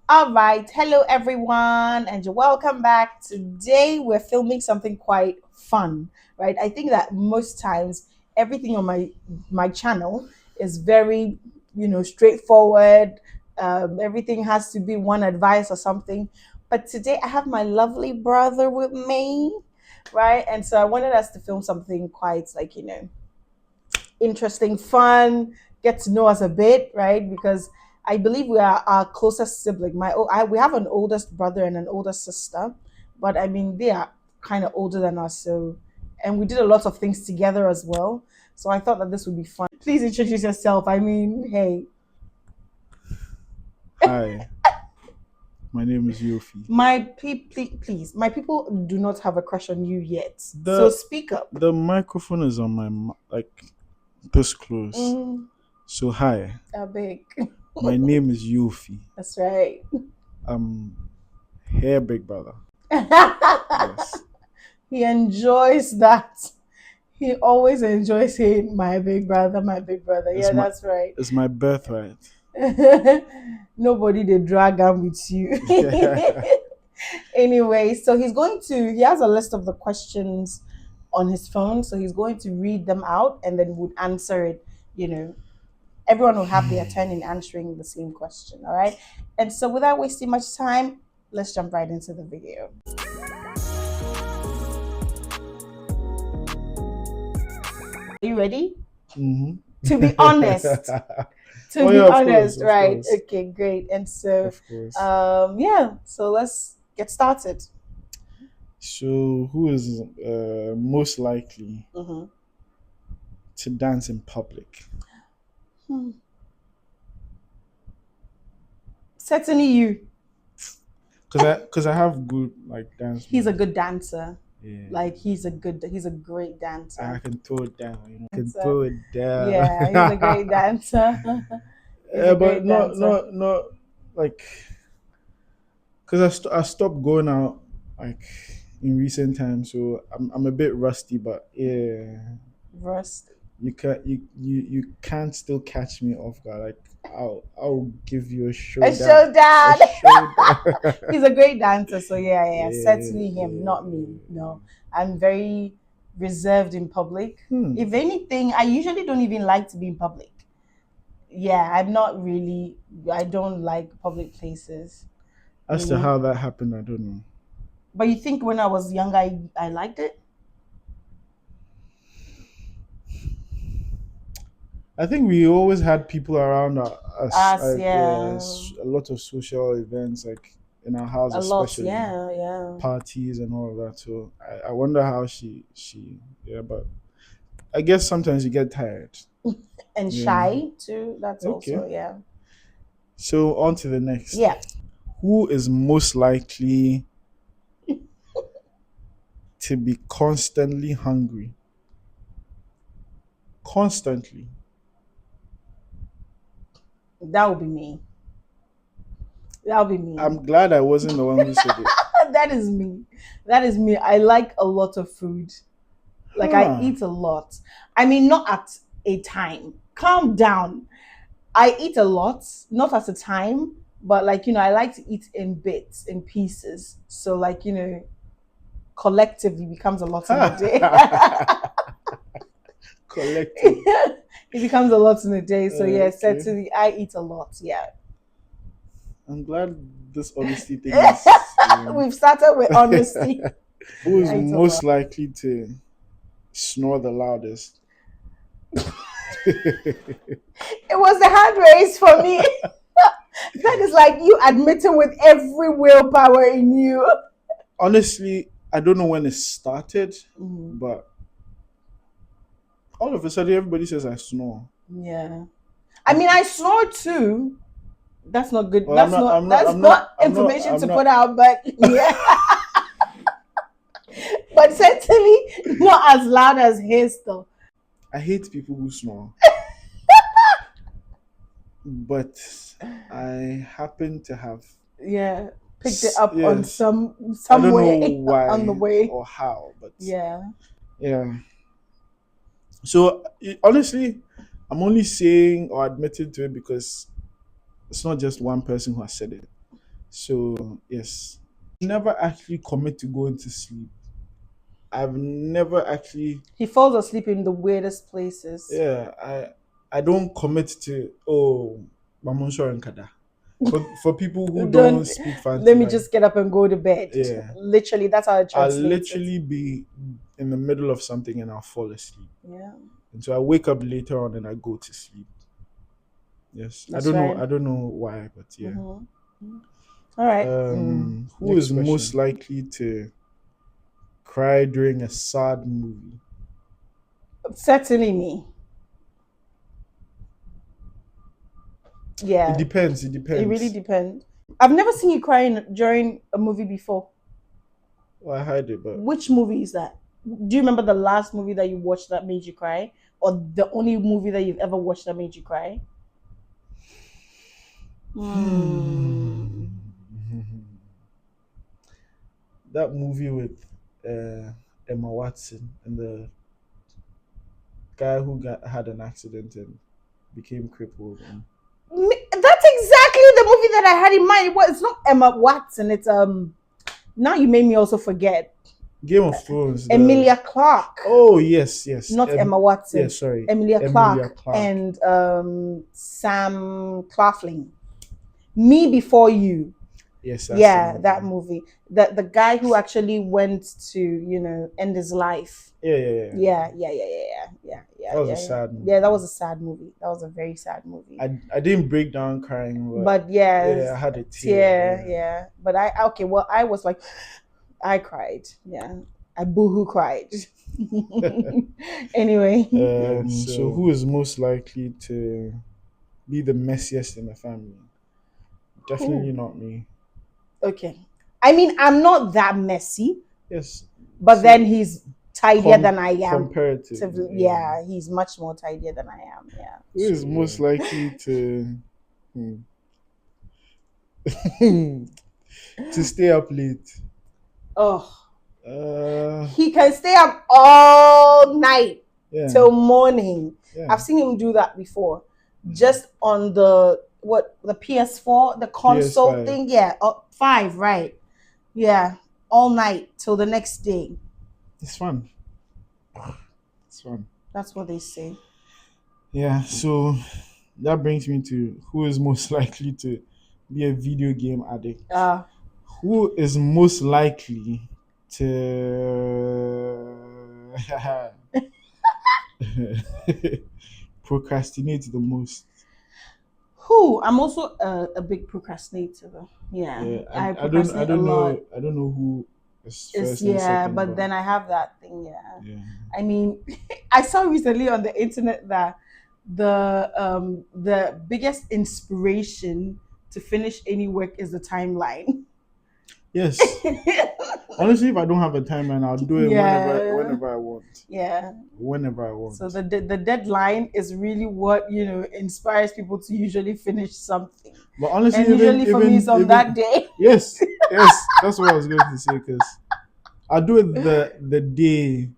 All right, hello everyone, and welcome back. Today we're filming something quite fun, right? I think that most times everything on my channel is very, straightforward. Everything has to be one advice or something. But today I have my lovely brother with me, right? And so I wanted us to film something quite like interesting, fun, get to know us a bit, right? Because I believe we are our closest sibling. We have an oldest brother and an older sister, but I mean they are kind of older than us, so and we did a lot of things together as well. So I thought that this would be fun. Please introduce yourself. I mean, hey, Hi, my name is Yofi. please, my people do not have a crush on you yet. So The speak up. the microphone is on like this close. Mm, So hi, I beg. my name is Yofi. That's right. I'm here, big brother. Yes, He enjoys that. He always enjoys saying, my big brother, my big brother. it's Yeah, my that's right. it's my birthright. Nobody they drag on with you. Anyway, so he has a list of the questions on his phone. So he's going to read them out and then would answer it. You know, everyone will have their turn in answering the same question. All right. And so without wasting much time, let's jump right into the video. Are you ready? hmm To be honest. To Oh be yeah, of course, honest, of right? course, Okay, great. And so, of course. yeah. So let's get started. So who is most likely Hmm. to dance in public? Hmm. Certainly, you. Cause I have good like dance He's a moves. good dancer. Yeah. Like he's a great dancer. I can throw it down. I And can so, throw it down. yeah, he's a great dancer. He's a But great dancer. not like because I stopped going out like in recent times, so I'm a bit rusty. But yeah, Rust. you can't still catch me off guard. Like I'll give you a A showdown, a showdown. showdown. He's a great dancer. So yeah, Yeah, certainly him, not me. yeah. No, I'm very reserved in public. Hmm. If anything, I usually don't even like to be in public. Yeah, I'm not really. I don't like public places. As to how that happened, I don't know. But you think when I was younger, I liked it? I think we always had people around us. Us, yeah, Yes, a lot of social events, like in our house, a lot, especially yeah, yeah. parties and all of that. So I wonder how she yeah, but I guess sometimes you get tired. And Yeah. shy too. That's Okay. also yeah, So on to the next. yeah. Who is most likely to be constantly hungry? Constantly. That would be me. That would be me. I'm glad I wasn't the one who said it. That is me. That is me. I like a lot of food. Like I Huh. eat a lot. I mean, not at a time. Calm down. I eat a lot, not at a time, but like, I like to eat in bits, in pieces. So like, collectively becomes a lot in a day. Collective. It becomes a lot in a day. So yeah, Okay. certainly I eat a lot. Yeah. I'm glad this honesty thing is. We've started with honesty. Who is I eat a lot. most likely to snore the loudest? It was the hand raise for me. That is like you admitting with every willpower in you. Honestly, I don't know when it started, Mhm. but all of a sudden everybody says I snore. Yeah. I mean, I snore too. That's not good. Well, I'm not. I'm not. That's I'm not. not I'm not. information I'm to put not. out, but yeah. But certainly not as loud as his though. I hate people who snore, but I happen to have. Yeah. Picked it up on Yes, I some don't know way on the why way. or how, but Yeah. yeah. So honestly, I'm only saying or admitting to it because it's not just one person who has said it. So yes, never actually commit to going to sleep. I've never actually, He falls asleep in the weirdest places. yeah, I don't commit to, oh, Mamunsho and Kada. For people who don't Don't speak let fancy, me like, just get up and go to bed. yeah, Literally, that's how it I'll translates it. literally be in the middle of something and I'll fall asleep. Yeah, And so I wake up later on and I go to sleep. Yes. that's right. I don't know why, but yeah. Mhm. All right. Who Next is most question. likely to cry during a sad movie? Certainly me. It Yeah, depends. It it really depends. depends. I've never seen you crying during a movie before. Well, I hide it, but Which movie is that? Do you remember the last movie that you watched that made you cry? Or the only movie that you've ever watched that made you cry? Hmm. that movie with Emma Watson and the guy who had an accident and became crippled. And That's exactly the movie that I had in mind. It's not Emma Watson. It's Now you made me also forget Game of Thrones. The Emilia Clarke, Oh yes, yes. not Emma Watson. Yeah, sorry, Emilia Emilia Clarke Clarke. and Sam Claflin. Me Before You. Yes, that's Yeah, the that movie. movie. The guy who actually went to end his life. Yeah. Yeah. That was a sad movie. Yeah, that was a sad movie. That was a very sad movie. I didn't break down crying, But yeah, yeah, I had a tear. yeah. But okay, well, I was like, I cried. Yeah, I boohoo cried. Anyway, So who is most likely to be the messiest in the family? Definitely who? not me. Okay. I mean, I'm not that messy, Yes. but So then he's tidier than I am. comparatively, Yeah, he's much more tidier than I am. Yeah. Who is most likely to to stay up late? Oh, Uh, he can stay up all night yeah, till morning. yeah. I've seen him do that before. Just on the PS4, the console PS5. thing. Yeah, 5, right? Yeah, all night till the next day. It's fun. It's fun. That's what they say. Yeah, so that brings me to who is most likely to be a video game addict? Who is most likely to procrastinate the most? Who? I'm also a big procrastinator. Yeah, Yeah, I procrastinate a lot. I don't know who is It's first and second, but then I have that thing. Yeah, yeah. I mean, I saw recently on the internet that the biggest inspiration to finish any work is the timeline. Yes. Honestly, if I don't have a timeline, I'll do it Yeah. whenever I want. Yeah. Whenever I want. So the deadline is really what inspires people to usually finish something. But honestly, And usually for me, it's on that day. Yes, that's what I was going to say, because I do it the day,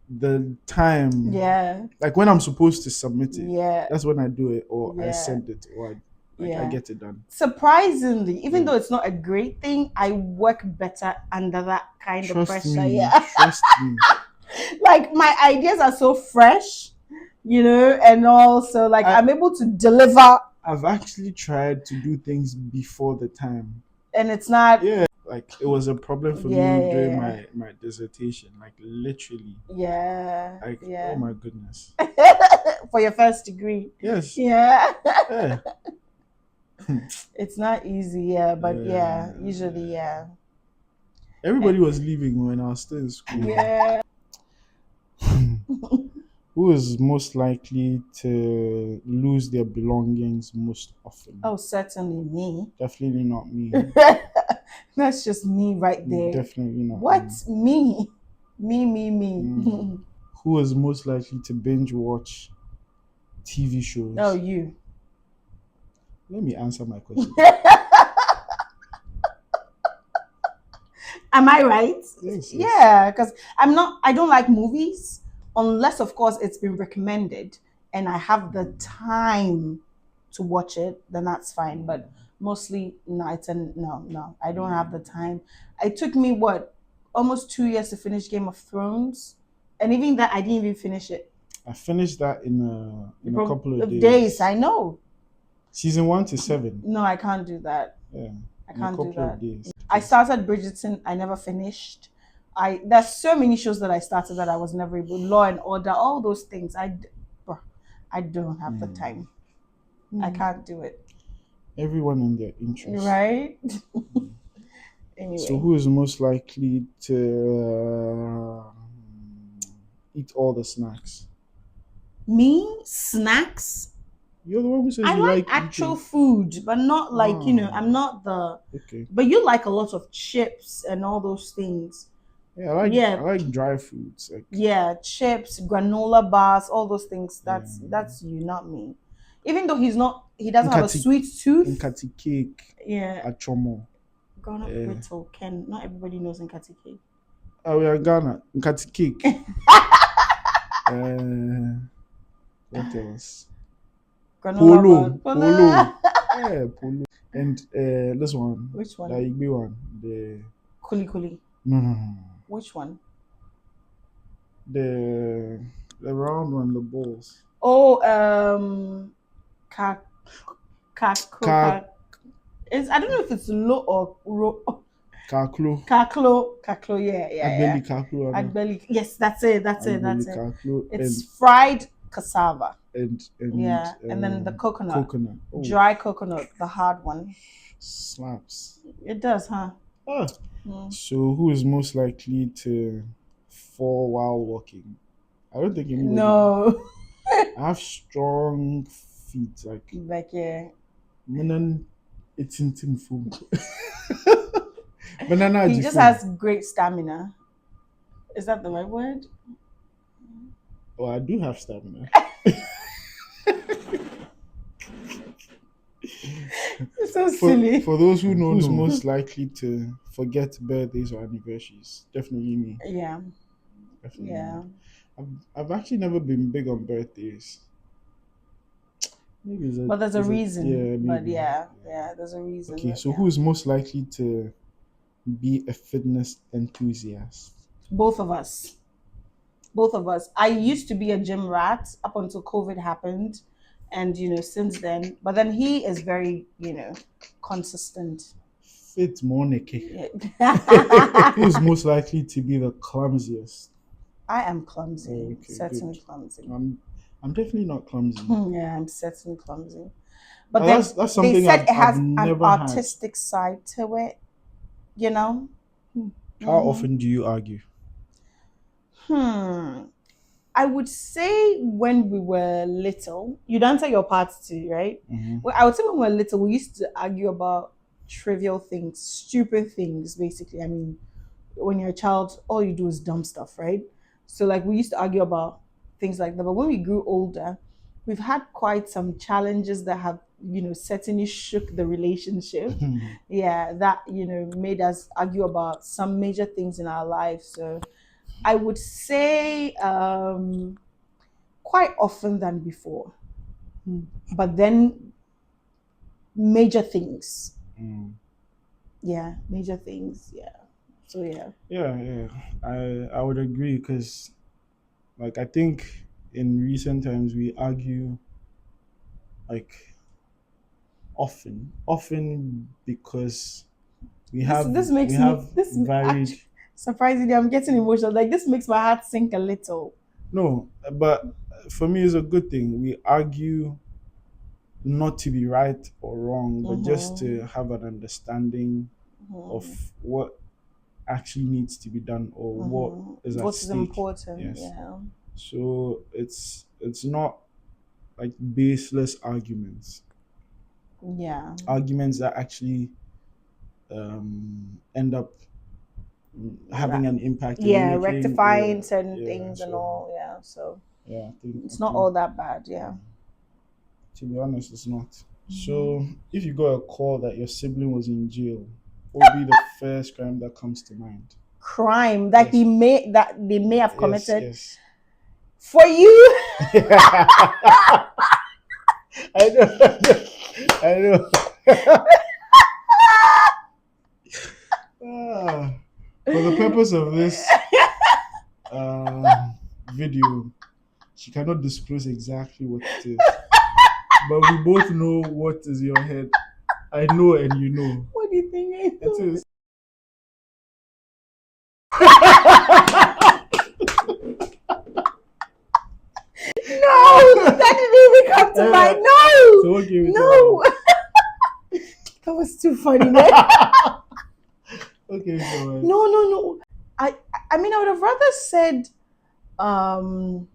the time. Yeah. Like when I'm supposed to submit it. Yeah. That's when I do it, or I Yeah. send it, or I get it done. Surprisingly, even Yeah. though it's not a great thing, I work better under that kind of pressure. Me. Yeah. Trust me. Like my ideas are so fresh, and also like I'm able to deliver. I've actually tried to do things before the time. And it's not. Yeah. Like it was a problem for me during my dissertation. Like literally. Yeah. Like oh my goodness. For your first degree. Yes. Yeah. Yeah. It's not easy, but usually. Everybody was leaving when I was still in school. Yeah. Who is most likely to lose their belongings most often? Oh, certainly me. Definitely not me. That's just me right there. Definitely not. What? Me? Me. Who is most likely to binge watch TV shows? Oh, you. Let me answer my question. Am I right? Yes. Yeah, because I don't like movies unless, of course, it's been recommended and I have the time to watch it, then that's fine. But mostly nights, and no, I don't have the time. It took me almost 2 years to finish Game of Thrones, and even that I didn't even finish it. I finished that in a couple of days. I know. Season 1 to 7. No, I can't do that. Yeah. I In a can't do couple of that. days. I started Bridgerton. I never finished. There's so many shows that I started that I was never able. Law and Order, all those things. I don't have the time. I can't do it. Everyone in their interest. Right? Anyway. So who is most likely to eat all the snacks? Me? Snacks? You're the one who says I you like eating. actual food, but not like, I'm not the... Okay. But you like a lot of chips and all those things. Yeah, I like dry foods. Yeah, chips, granola bars, all those things. That's you, not me. Even though he doesn't have a sweet tooth. Nkati cake. Yeah. Achomo. Ghana brittle, Ken. Not everybody knows Nkati cake. Oh, we are Ghana. Nkati cake. What else? Granola Polo. Yeah, polo. And this one. Which one? The Igbe one. The Kuli. No. Which one? The round one, the balls. Oh, I don't know if it's low or ro. Kaklo. Yeah. Agbeli. Yes, that's it. Kaklo. It's fried cassava. And then the coconut. Oh. Dry coconut, the hard one. Slaps. It does, huh? So who is most likely to fall while walking? I don't think anybody. No. I have strong feet, yeah. Menan it's in food. Banana. He just has great stamina. Is that the right word? Oh, I do have stamina. It's so silly. For those who know, who's most likely to forget birthdays or anniversaries? Definitely me. Yeah. Definitely. Yeah. Me. I've actually never been big on birthdays. But there's a reason. There's a reason. Okay, so who is most likely to be a fitness enthusiast? Both of us. I used to be a gym rat up until COVID happened, and since then. But then he is very consistent. Fit Monike. Who is most likely to be the clumsiest? I am clumsy. Certainly good. Clumsy. I'm definitely not clumsy. Yeah, I'm certainly clumsy. But that's something they said it has an artistic side to it. How often do you argue? I would say when we were little, you'd answer your part too, right? Mm-hmm. Well, I would say when we were little, we used to argue about trivial things, stupid things, basically. I mean, when you're a child, all you do is dumb stuff, right? So we used to argue about things like that. But when we grew older, we've had quite some challenges that have, certainly shook the relationship. Yeah, that, made us argue about some major things in our life. So I would say quite often than before. But then major things. Yeah, major things. Yeah. So yeah. Yeah. I would agree because I think in recent times we argue often because we have varied. Surprisingly, I'm getting emotional. This makes my heart sink a little. No, but for me it's a good thing. We argue not to be right or wrong, but just to have an understanding of what actually needs to be done or what is at stake. Important. Yes. Yeah. So it's not baseless arguments. Yeah. Arguments that actually end up having an impact. Rectifying certain things and all. Yeah. So I think it's not all that bad. Yeah. To be honest, it's not. So if you got a call that your sibling was in jail, what would be the first crime that comes to mind? Crime that they may have committed. Yes. For you. I know. For the purpose of this video, she cannot disclose exactly what it is. But we both know what is in your head. I know and you know. What do you think I It know? is. No, that didn't even come to mind. No, So what gave it no. That was too funny, man. Okay, so No. I mean, I would have rather said, um,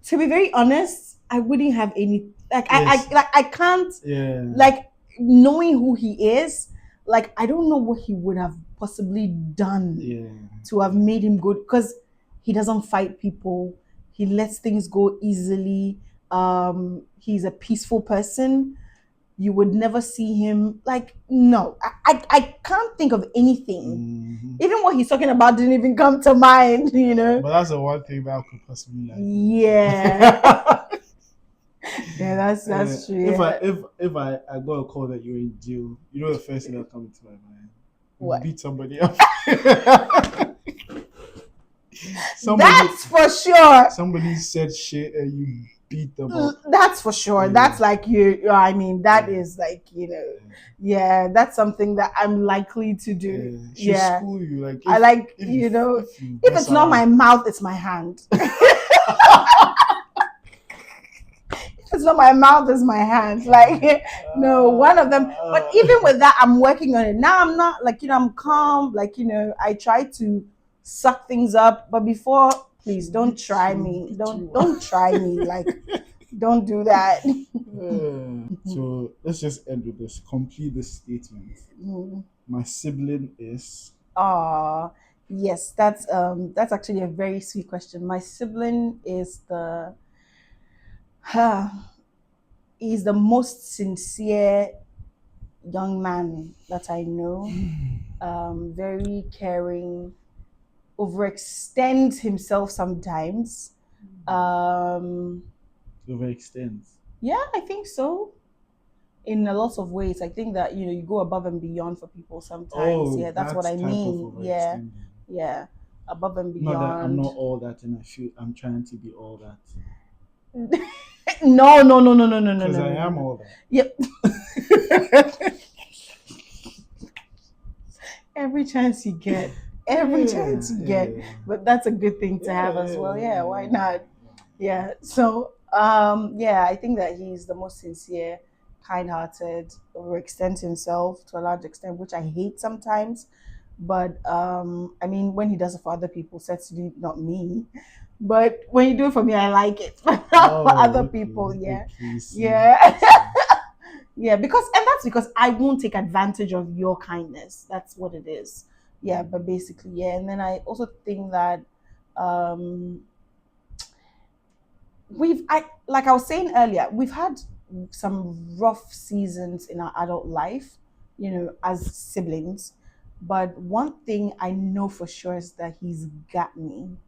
to be very honest, I wouldn't have any. Like, Yes. I can't. Yeah. Like, knowing who he is, like, I don't know what he would have possibly done Yeah. to have made him good, because he doesn't fight people. He lets things go easily. He's a peaceful person. You would never see him like, no. I can't think of anything. Mhm. Even what he's talking about didn't even come to mind, you know. But that's the one thing that I could possibly like. Yeah. Yeah, that's true. If Yeah. if I got a call that you're in jail, you know the first thing that comes to my mind. You What? beat somebody up. somebody That's for sure. somebody said shit and you beat them up. That's for sure. Yeah. That's like I mean, that Yeah. is like, yeah, that's something that I'm likely to do. Should Yeah. school you like I like, if if it's not my mouth, it's my hand. If it's not my mouth, it's my hand. Like, no, one of them. But even with that, I'm working on it. Now I'm not like, I'm calm. Like, I try to suck things up. But before, please don't try me. Don't try me. Like, don't do that. So let's just end with this. Complete this statement. My sibling is. Yes, that's actually a very sweet question. My sibling is he's the most sincere young man that I know. Very caring, overextends himself sometimes. Overextends. Yeah, I think so. In a lot of ways, I think that you go above and beyond for people sometimes. Yeah, that's what I mean. Yeah, above and beyond. Not that I'm not all that, and I feel I'm trying to be all that. No. Because I am all that. Yep. Every chance you get. But that's a good thing to have as well. Yeah, why not? Yeah. So I think that he's the most sincere, kind-hearted, overextends himself to a large extent, which I hate sometimes. But I mean, when he does it for other people, certainly not me. But when you do it for me, I like it. For other people, yeah. Yeah, that's because I won't take advantage of your kindness. That's what it is. Yeah, but basically, yeah. And then I also think that like I was saying earlier, we've had some rough seasons in our adult life, as siblings. But one thing I know for sure is that he's got me.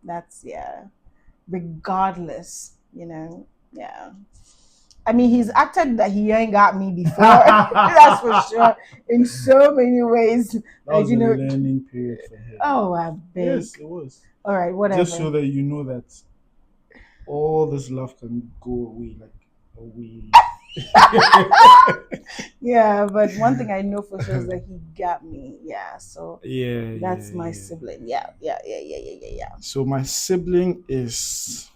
That's regardless, yeah. I mean, he's acted that he ain't got me before. That's for sure. In so many ways. That was a learning period for him. Oh, I bet. Yes, it was. All right, whatever. Just so that you know that all this love can go away, like away. Yeah, but one thing I know for sure is that he got me. Yeah, so that's my sibling. Yeah. So my sibling is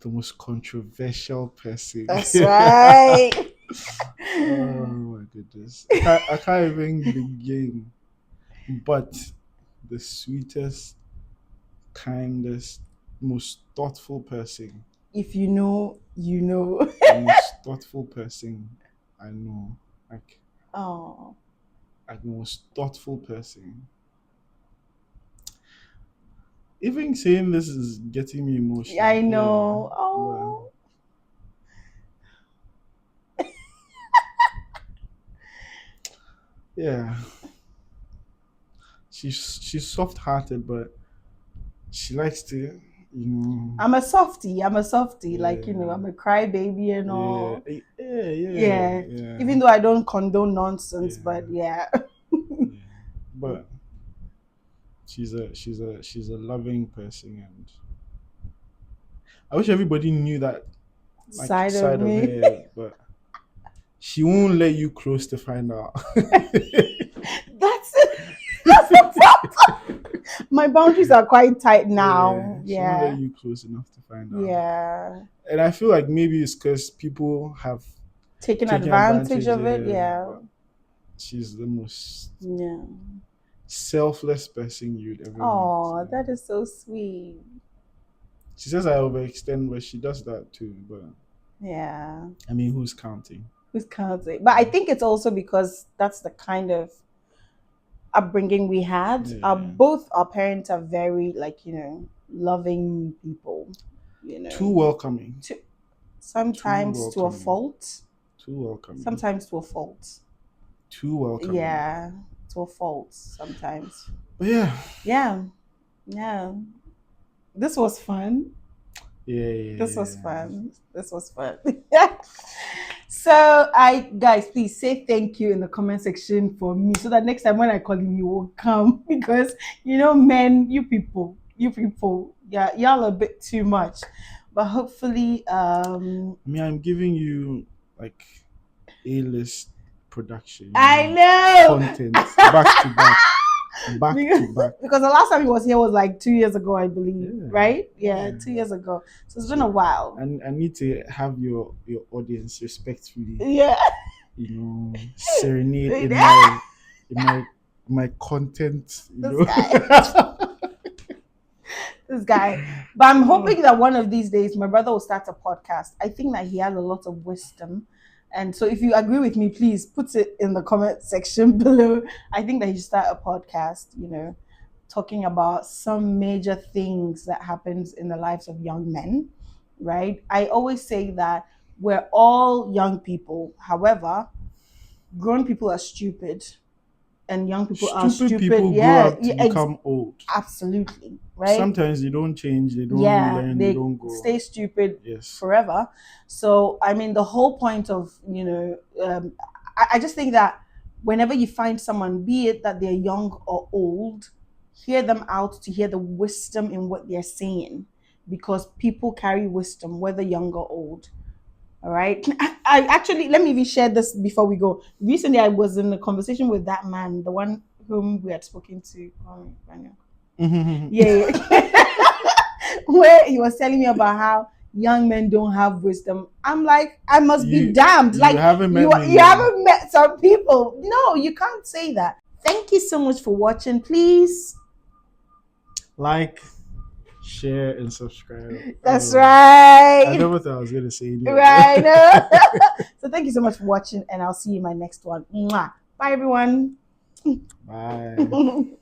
the most controversial person. That's right. Oh my goodness. I can't even begin. But the sweetest, kindest, most thoughtful person. If you know, you know. The most thoughtful person I know. Like the most thoughtful person. Even saying this is getting me emotional. I know. Yeah. Oh. Yeah. She's soft-hearted, but she likes to, you know. I'm a softie. I'm a softie. Yeah. Like, I'm a crybaby and all. Yeah. Even though I don't condone nonsense, Yeah. but yeah. Yeah. But she's a loving person, and I wish everybody knew that Side of me. her, but she won't let you close to find out. That's it. That's the problem. My boundaries are quite tight now. She won't Yeah. let you close enough to find out. Yeah. And I feel like maybe it's because people have Taken advantage of it. yeah, Yeah. but she's the most Yeah. selfless person you'd ever Oh, meet. that is so sweet. She says I overextend, but she does that too. But Yeah. I mean, who's counting? Who's counting? But I think it's also because that's the kind of upbringing we had. Yeah. Both our parents are very, like, loving people. Too welcoming. Sometimes to a welcoming. fault. Too welcoming. Sometimes to a fault. Too welcoming. Yeah, to a fault sometimes. But yeah. Yeah. This was fun. Yeah. This was fun. So, guys, please say thank you in the comment section for me, so that next time when I call him, you will come. Because men, you people, yeah, y'all a bit too much. But hopefully, I'm giving you like A-list production. I know content back to back. Because the last time he was here was like 2 years ago, I believe, Yeah. right? Yeah, 2 years ago. So it's been a while. And I need to have your audience respectfully, Yeah. serenade in my content. This guy. But I'm hoping that one of these days my brother will start a podcast. I think that he has a lot of wisdom. And so if you agree with me, please put it in the comment section below. I think that he should start a podcast, talking about some major things that happens in the lives of young men, right? I always say that we're all young people. However, grown people are stupid and young people are stupid. People grow up to become old. Absolutely, right? Sometimes they don't change, they don't learn, they don't grow. Stay stupid forever. So, I mean, the whole point of, I just think that whenever you find someone, be it that they're young or old, hear them out to hear the wisdom in what they're saying, because people carry wisdom, whether young or old. All right. I actually, let me even share this before we go. Recently, I was in a conversation with that man, the one whom we had spoken to. Yeah. Where he was telling me about how young men don't have wisdom. I'm like, I must be damned. Like, you haven't met some people. No, you can't say that. Thank you so much for watching. Please like, share, and subscribe. That's right. I never thought I was going to say anything. Right. So thank you so much for watching, and I'll see you in my next one. Mwah. Bye, everyone. Bye.